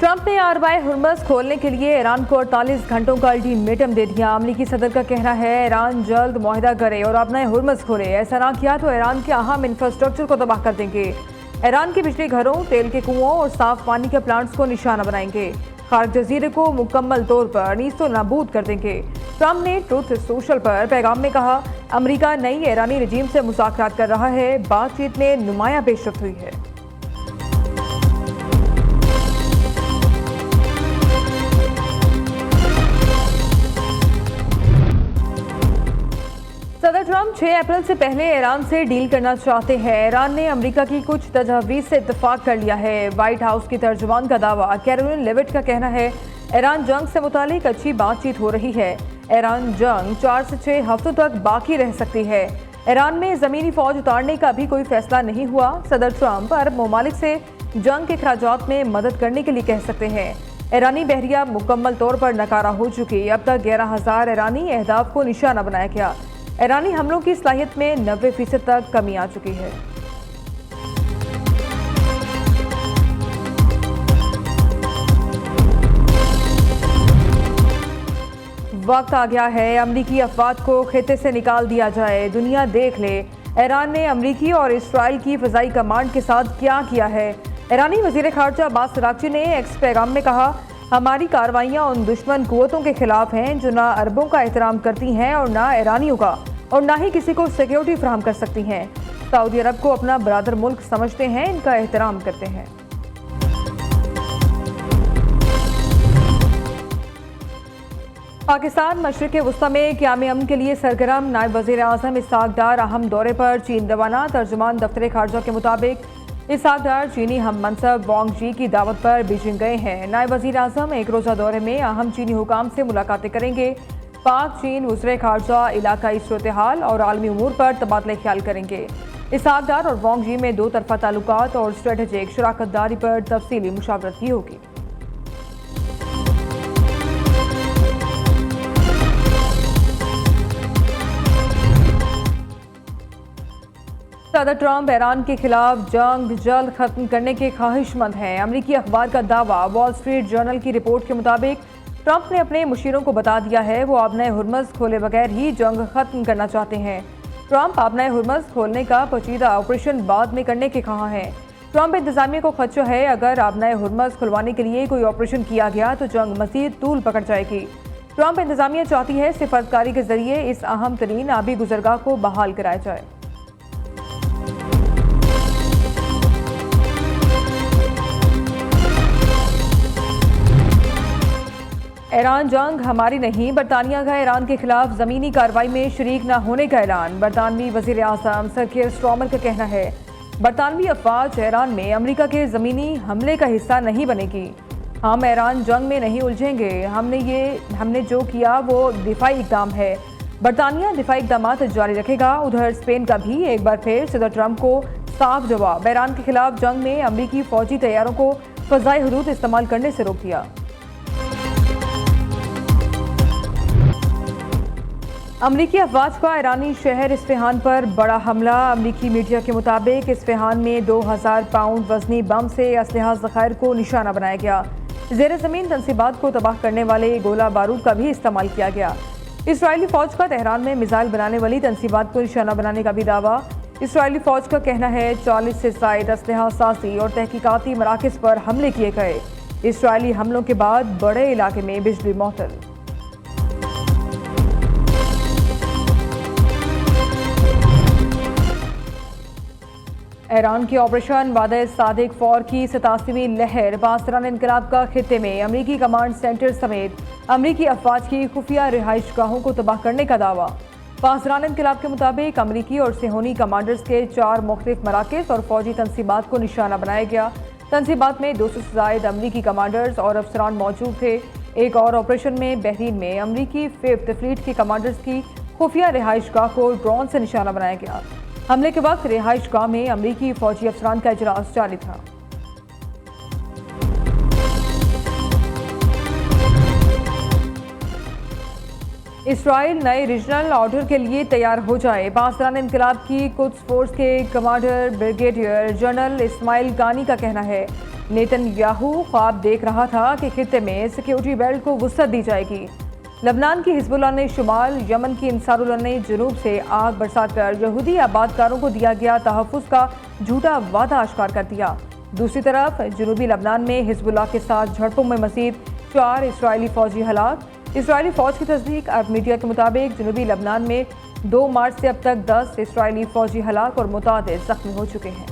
Trump ने आरवाई Hormuz खोलने के लिए ईरान को 48 घंटों का अल्टीमेटम दे दिया। अमरीकी सदर का कहना है ईरान जल्द मुआहदा करे और अपना हुर्मस खोले। ऐसा ना किया तो ईरान के अहम इंफ्रास्ट्रक्चर को तबाह कर देंगे। ईरान के बिजली घरों, तेल के कुओं और साफ पानी के प्लांट्स को निशाना बनाएंगे। खार्क जजीरे को मुकम्मल तौर पर नीस्तो नाबूद कर देंगे। ट्रंप ने ट्रुथ सोशल पर पैगाम में कहा, अमरीका नई ईरानी रजीम से मुज़ाकरात कर रहा है। बातचीत में नुमाया पेशरफ्त हुई है। सदर ट्रंप 6 अप्रैल से पहले ईरान से डील करना चाहते हैं। ईरान ने अमेरिका की कुछ तजवीज़ से इत्तेफाक कर लिया है। व्हाइट हाउस की तर्जुमान का दावा। कैरोलिन लेविट का कहना है ईरान जंग से मुतालिक अच्छी बातचीत हो रही है। ईरान जंग 4 से 6 हफ्तों तक बाकी रह सकती है। ईरान में ज़मीनी फौज उतारने का भी कोई फैसला नहीं हुआ। सदर ट्रंप अरब ममालिक से जंग के अखराजात में मदद करने के लिए कह सकते हैं। ईरानी बहरिया मुकम्मल तौर पर नकारा हो चुकी। अब तक 11,000 ईरानी अहदाफ को निशाना बनाया गया। ईरानी हमलों की सलाहियत में 90% तक कमी आ चुकी है। वक्त आ गया है अमरीकी अफवाद को खिते से निकाल दिया जाए। दुनिया देख ले ईरान ने अमरीकी और इसराइल की फ़ज़ाई कमांड के साथ क्या किया है। ईरानी वज़ीर ख़ारजा अब्बास अराग़ची ने एक्स पैगाम में कहा, हमारी कार्रवाइयाँ उन दुश्मन कुव्वतों के खिलाफ हैं जो ना अरबों का एहतराम करती हैं और ना ईरानियों का, और ना ही किसी को सिक्योरिटी फराहम कर सकती हैं। सऊदी अरब को अपना बरादर मुल्क समझते हैं, इनका एहतराम करते हैं। पाकिस्तान मशरिक़ वस्ता में क़याम अमन के लिए सरगर्म। नायब वज़ीर आज़म इसहाक़ डार अहम दौरे पर चीन रवाना। तर्जुमान दफ्तर ख़ारजा के मुताबिक इसहाक़ डार चीनी हम मनसब वांग जी की दावत पर बीजिंग गए हैं। नायब वज़ीर आज़म एक रोज़ा दौरे में अहम चीनी हुकाम से मुलाकातें करेंगे। पाक चीन वज़ीर ख़ारजा इलाकाई सूरत हाल और आलमी उमूर पर तबादला ख्याल करेंगे। इसहाक़ डार और वांग जी में 2 तरफ़ा ताल्लुकात और स्ट्रेटेजिक शराकत दारी पर तफसीली मुशावरत भी होगी। सदर ट्रंप ईरान के खिलाफ जंग जल्द खत्म करने के ख्वाहिशमंद हैं। अमरीकी अखबार का दावा। वॉल स्ट्रीट जर्नल की रिपोर्ट के मुताबिक ट्रंप ने अपने मुशीरों को बता दिया है वो आबनाए हुर्मस खोले बगैर ही जंग खत्म करना चाहते हैं। ट्रंप आबनाए हुर्मस खोलने का पेचीदा ऑपरेशन बाद में करने के कहा है। ट्रंप इंतजामिया को खदशा है अगर आबनाए हुर्मस खुलवाने के लिए कोई ऑपरेशन किया गया तो जंग मजीद तूल पकड़ जाएगी। ट्रंप इंतजामिया चाहती है सिफारतकारी के जरिए इस अहम तरीन आबी गुजरगाह को बहाल कराया जाए। ईरान जंग हमारी नहीं, बरतानिया का ईरान के खिलाफ ज़मीनी कार्रवाई में शरीक न होने का ऐलान। बरतानवी वज़ीर आज़म सर कीर स्टारमर का कहना है बरतानवी अफवाज ईरान में अमरीका के ज़मीनी हमले का हिस्सा नहीं बनेगी। हम ईरान जंग में नहीं उलझेंगे। हमने जो किया वो दिफाई इक़दाम है। बरतानिया दिफाई इक़दामात जारी रखेगा। उधर स्पेन का भी एक बार फिर सदर ट्रंप को साफ जवाब। ईरान के खिलाफ जंग में अमरीकी फ़ौजी तैयारों को फ़ज़ाई हुदूद इस्तेमाल करने से रोक दिया। अमरीकी अफवाज का ईरानी शहर इस्फहान पर बड़ा हमला। अमरीकी मीडिया के मुताबिक इस्फहान में 2000 पाउंड वजनी बम से असलहा ज़खायर को निशाना बनाया गया। ज़ेर ज़मीन तनसीबात को तबाह करने वाले गोला बारूद का भी इस्तेमाल किया गया। इसराइली फ़ौज का तेहरान में मिसाइल बनाने वाली तनसीबात को निशाना बनाने का भी दावा। इसराइली फ़ौज का कहना है 40 से ज़ायद असलहा साजी और तहकीकाती मराकज़ पर हमले किए गए। इसराइली हमलों के बाद बड़े इलाके में बिजली मअतल। ईरान की ऑपरेशन वादे सादिक फौर की 87वीं लहर। पासदारान इनकलाब का खित्ते में अमरीकी कमांड सेंटर समेत अमरीकी अफवाज की खुफिया रिहाइश गाहों को तबाह करने का दावा। पासदारान इनकलाब के मुताबिक अमरीकी और सेहोनी कमांडर्स के 4 मुख्तलिफ मराकज़ और फौजी तनसीबात को निशाना बनाया गया। तनसीबात में 200 से ज़ायद अमरीकी कमांडर्स और अफसरान मौजूद थे। एक और ऑपरेशन में बहरीन में अमरीकी 5th फ्लीट के कमांडर्स की खुफिया रिहाइश गाह को ड्रोन से निशाना बनाया गया। हमले के वक्त रिहाइश गाह में अमरीकी फौजी अफसरान का इजलास जारी था। इसराइल नए रीजनल ऑर्डर के लिए तैयार हो जाए। पासदारान इनकलाब की कुद्स फोर्स के कमांडर ब्रिगेडियर जनरल इस्माइल गानी का कहना है नेतन्याहू ख्वाब देख रहा था कि खित्ते में सिक्योरिटी बेल्ट को वुसअत दी जाएगी। लबनान की हिजबुल्लाह ने शुमाल, यमन की अंसारुल्लाह ने जुनूब से आग बरसाकर यहूदी आबादकारों को दिया गया तहफ़्फ़ुज़ का झूठा वादा आश्कार कर दिया। दूसरी तरफ जुनूबी लबनान में हिजबुल्लाह के साथ झड़पों में मज़ीद 4 इसराइली फ़ौजी हलाक। इसराइली फ़ौज की तस्दीक। अरब मीडिया के मुताबिक जुनूबी लबनान में 2 मार्च से अब तक 10 इसराइली फ़ौजी हलाक और मुतादिद ज़ख्मी हो चुके हैं।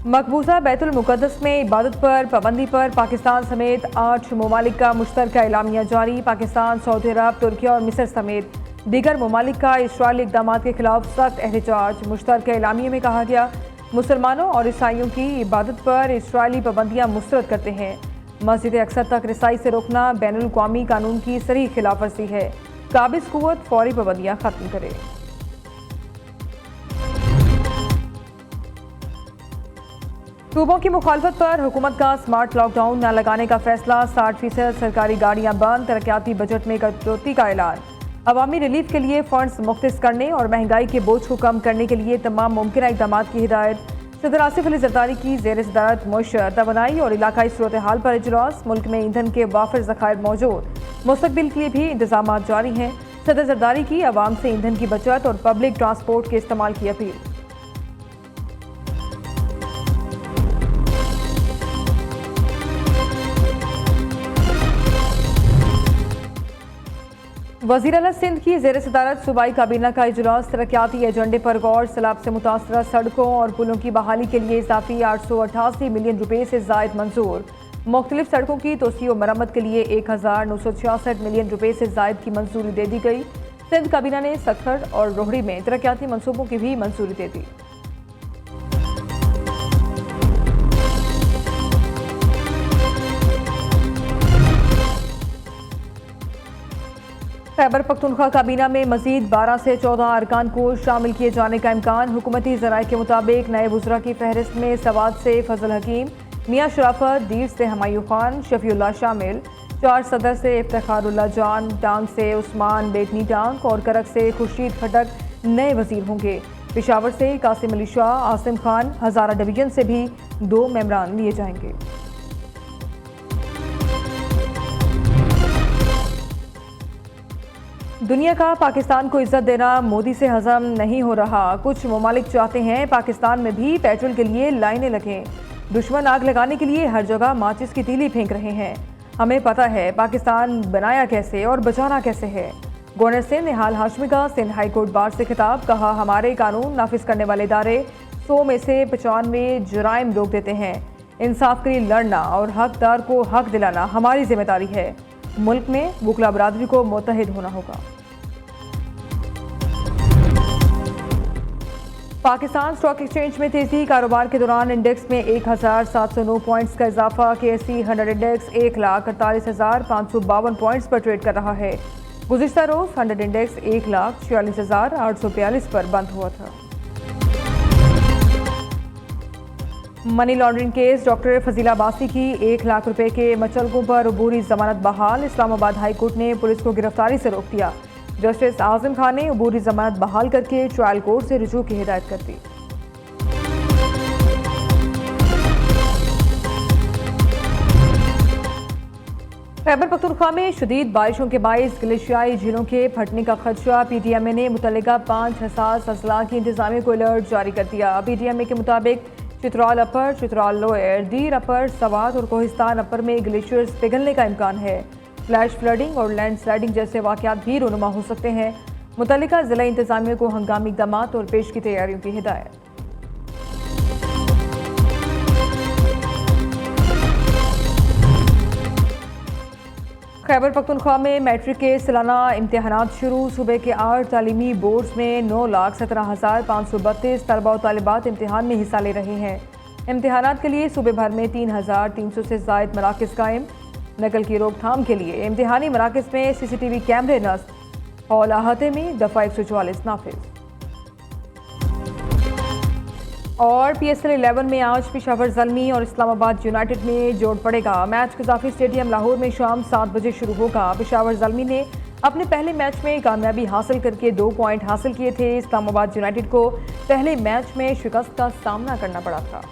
मकबूजा बैतुल मुक़द्दस में इबादत पर पाबंदी पर पाकिस्तान समेत 8 ममालिक का मुश्तरका एलामिया जारी। पाकिस्तान, सऊदी अरब, तुर्की और मिस्र समेत दीगर ममालिक का इसराइली इक़दाम के खिलाफ सख्त एहतजाज। मुश्तरका एलामिया में कहा गया, मुसलमानों और ईसाइयों की इबादत पर इसराइली पाबंदियाँ मुस्तरद करते हैं। मस्जिद अक्सर तक रसाई से रोकना बैनुल अक़वामी कानून की सरीह खिलाफ वर्जी है। काबिज़ कुव्वत फौरी पाबंदियाँ ख़त्म करे। सूबों की मुखालफत पर हुकूमत का स्मार्ट लॉकडाउन न लगाने का फैसला। 60% सरकारी गाड़ियां बंद। तरक्याती बजट में कटौती का ऐलान। अवामी रिलीफ के लिए फंड्स मुख्तस करने और महंगाई के बोझ को कम करने के लिए तमाम मुमकिन इक़दाम की हिदायत। सदर आसिफ अली जरदारी की ज़ेर सदारत मुआशरत, तवानाई और इलाकाई सूरत हाल पर इजलास। मुल्क में ईंधन के वाफिर ज़खायर मौजूद, मुस्तकबिल के लिए भी इंतजाम जारी हैं। सदर जरदारी की अवाम से ईंधन की बचत और पब्लिक ट्रांसपोर्ट के इस्तेमाल की अपील। वज़ीर आला सिंध की ज़ेर सदारत सूबाई काबीना का इजलास। तरक्याती एजेंडे पर गौर। सैलाब से मुतासरा सड़कों और पुलों की बहाली के लिए इजाफी 888 मिलियन रुपये से ज़ायद मंजूर। मुख्तलिफ सड़कों की तोसी और मरम्मत के लिए 1966 मिलियन रुपये से ज़ायद की मंजूरी दे दी गई। सिंध काबीना ने सखर और रोहड़ी में तरक्याती मनसूबों की भी मंजूरी दे दी। खैबर पख्तूनख्वा काबीना में मजीद 12 से 14 अरकान को शामिल किए जाने का इम्कान। हुकूमती ज़राए के मुताबिक नए वज़रा की फहरिस्त में सवात से फजल हकीम, मियाँ शराफत, दीर से हमायूं खान, शफीउल्लाह शामिल। 4 सदर से इफ्तिखारुल्लाह जान, टांग से उस्मान बेटनी टांग और करक से खुर्शीद खटक नए वजीर होंगे। पेशावर से कासिम अली शाह, आसिम खान, हज़ारा डिवीजन से भी 2 मेंबरान लिए जाएंगे। दुनिया का पाकिस्तान को इज्जत देना मोदी से हजम नहीं हो रहा। कुछ ममालिक चाहते हैं पाकिस्तान में भी पेट्रोल के लिए लाइनें लगें। दुश्मन आग लगाने के लिए हर जगह माचिस की तीली फेंक रहे हैं। हमें पता है पाकिस्तान बनाया कैसे और बचाना कैसे है। गवर्नर सिंध निहाल हाशमी का सिंध हाई कोर्ट बार से खिताब। कहा, हमारे कानून नाफिज करने वाले इदारे 100 में से 95 जुराइम रोक देते हैं। इंसाफ के लिए लड़ना और हकदार को हक दिलाना हमारी जिम्मेदारी है। मुल्क में वकला बरादरी को मुत्तहिद होना होगा। पाकिस्तान स्टॉक एक्सचेंज में तेजी। कारोबार के दौरान इंडेक्स में 1709 पॉइंट्स का इजाफा। KSE 100 इंडेक्स 1,48,552 पॉइंट्स पर ट्रेड कर रहा है। गुज़िश्ता रोज 100 इंडेक्स 1,46,842 पर बंद हुआ था। Money laundering case. Doctor Fazila Abbasi की 1 लाख रुपए के मचलकों पर अबूरी जमानत बहाल। इस्लामाबाद हाई कोर्ट ने पुलिस को गिरफ्तारी से रोक दिया। जस्टिस आज़म खान ने अबूरी जमानत बहाल करके ट्रायल कोर्ट से रुजू की हिदायत कर दी। खैबर पख्तूनख्वा में शदीद बारिशों के बाइस ग्लेशियाई झीलों के फटने का खदशा। PTMA ने मुतल्लिका 5 हसास अजला की इंतजामिया को अलर्ट जारी कर दिया। PTMA के मुताबिक चित्राल अपर, चित्राल लोअर, दीर अपर, सवात और कोहिस्तान अपर में ग्लेशियर्स पिघलने का इम्कान है। फ्लैश फ्लडिंग और लैंड स्लाइडिंग जैसे वाक़यात भी रूनुमा हो सकते हैं। मुतल्लिका ज़िला इंतजामिया को हंगामी इक़दाम और पेश की तैयारियों की हिदायत। खैबर पख्तूनख्वा में मैट्रिक के सालाना इम्तिहानात शुरू। सूबे के 8 तालीमी बोर्ड्स में 9,17,532 तलबा और तालिबात इम्तिहान में हिस्सा ले रहे हैं। इम्तिहानात के लिए सूबे भर में 3,300 से ज़ायद मराकज़ कायम। नकल की रोकथाम के लिए इम्तिहानी मराकज़ में CCTV कैमरे नस्ब। हॉल अहाते में दफ़ा 144 नाफिज। और PSL 11 में आज पेशावर ज़ल्मी और इस्लामाबाद यूनाइटेड में जोड़ पड़ेगा। मैच कज़ाफ़ी स्टेडियम लाहौर में शाम 7 बजे शुरू होगा। पेशावर ज़ल्मी ने अपने पहले मैच में कामयाबी हासिल करके 2 पॉइंट हासिल किए थे। इस्लामाबाद यूनाइटेड को पहले मैच में शिकस्त का सामना करना पड़ा था।